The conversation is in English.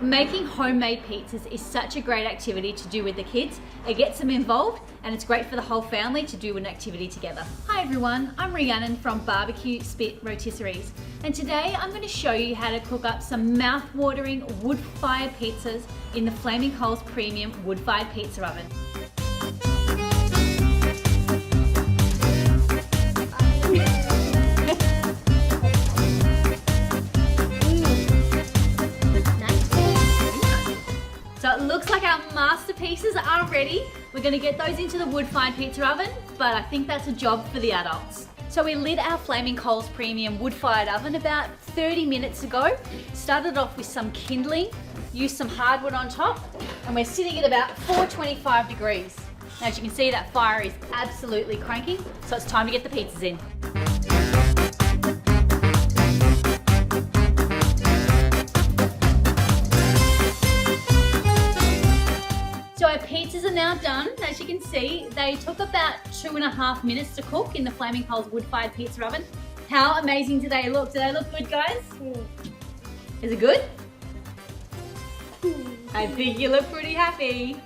Making homemade pizzas is such a great activity to do with the kids. It gets them involved and it's great for the whole family to do an activity together. Hi everyone, I'm Rhiannon from Barbecue Spit Rotisseries, and today I'm going to show you how to cook up some mouth-watering wood-fired pizzas in the Flaming Coals Premium wood-fired pizza oven. So it looks like our masterpieces are ready. We're gonna get those into the wood-fired pizza oven, but I think that's a job for the adults. So we lit our Flaming Coals Premium wood-fired oven about 30 minutes ago. Started off with some kindling, used some hardwood on top, and we're sitting at about 425 degrees. As you can see, that fire is absolutely cranking, so it's time to get the pizzas in. So our pizzas are now done. As you can see, they took about 2.5 minutes to cook in the Flaming Coals wood-fired pizza oven. How amazing do they look? Do they look good, guys? Is it good? I think you look pretty happy.